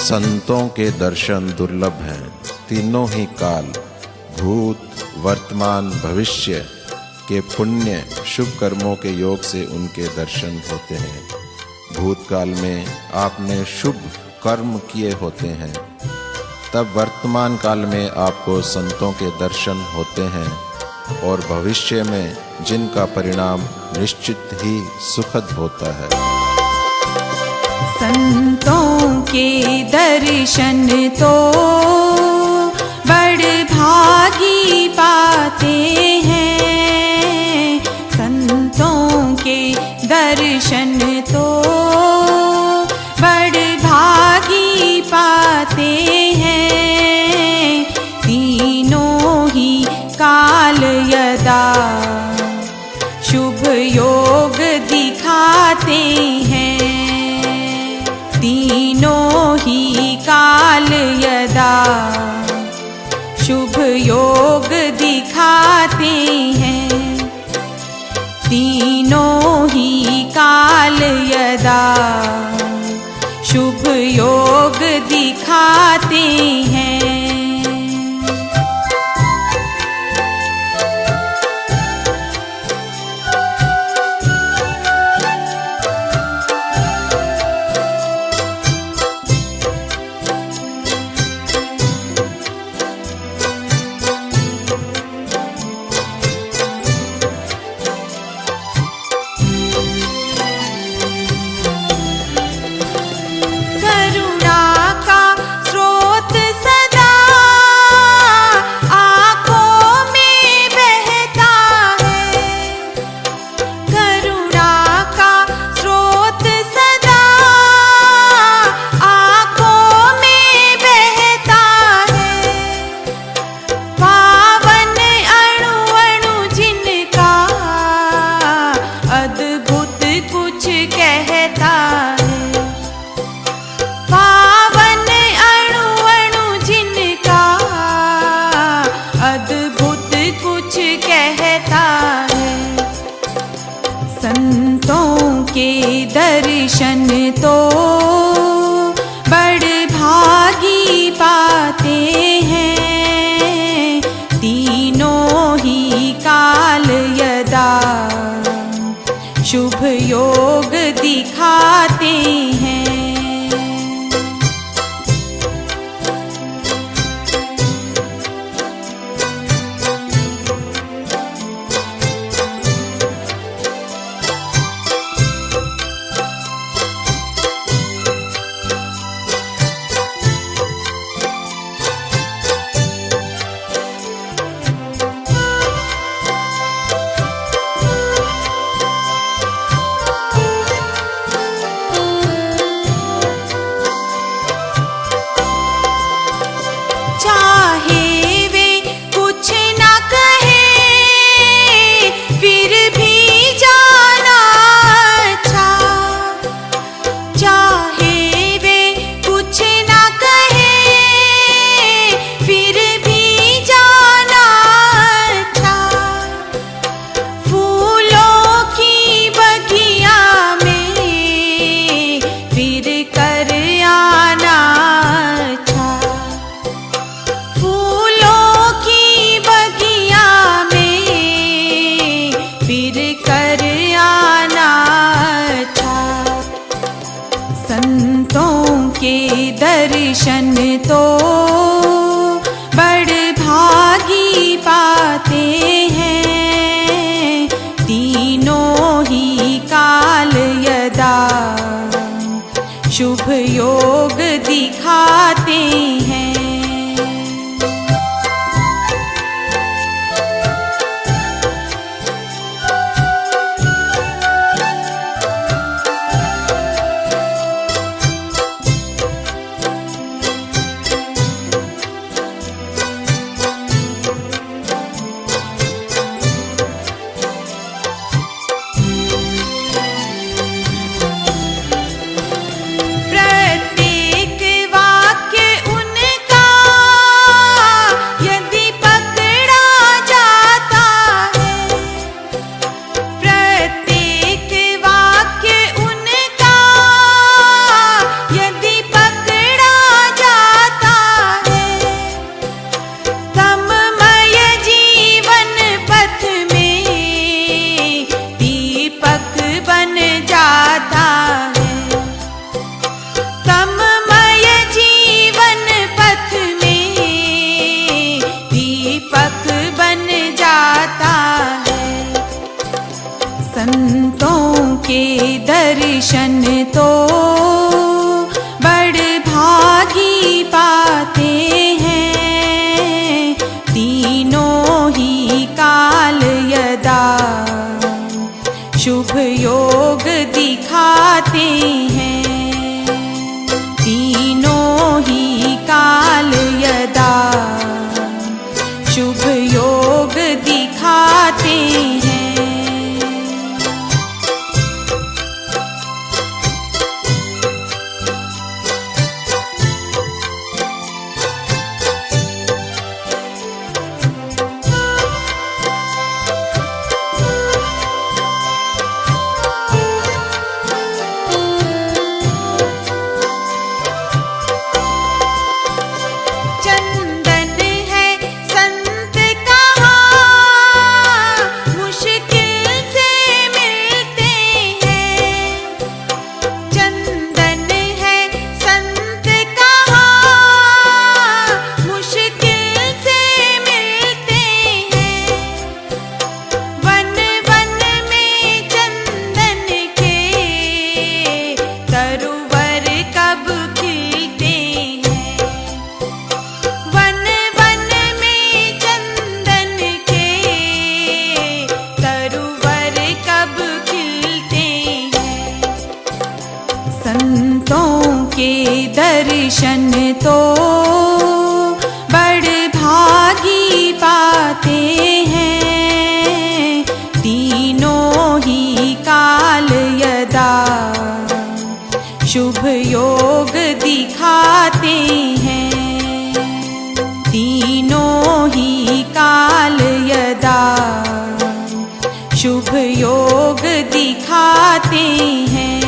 संतों के दर्शन दुर्लभ हैं। तीनों ही काल, भूत, वर्तमान, भविष्य के पुण्य शुभ कर्मों के योग से उनके दर्शन होते हैं। भूतकाल में आपने शुभ कर्म किए होते हैं, तब वर्तमान काल में आपको संतों के दर्शन होते हैं और भविष्य में जिनका परिणाम निश्चित ही सुखद होता है। संतों के दर्शन तो बड़ भागी पाते हैं। संतों के दर्शन तो बड़ भागी पाते हैं। तीनों ही काल यदा शुभ योग दिखाते हैं। तीनों ही काल यदा शुभ योग दिखाते हैं। तीनों ही काल यदा शुभ योग दिखाते हैं। संतों के दर्शन तो बड़ भागी पाते हैं। तीनों ही काल यदा शुभ योग दिखाते हैं। संतों के दर्शन तो बड़ भागी पाते हैं। तीनों ही काल यदा शुभ योग दिखाते हैं। संतों के दर्शन तो बड़ भागी पाते हैं, तीनों ही काल यदा शुभ योग दिखाते हैं, तीनों ही काल यदा शुभ योग दिखाते हैं। संतों के दर्शन तो बड़ भागी पाते हैं, तीनों ही काल यदा शुभ योग दिखाते हैं, तीनों ही काल यदा शुभ योग दिखाते हैं।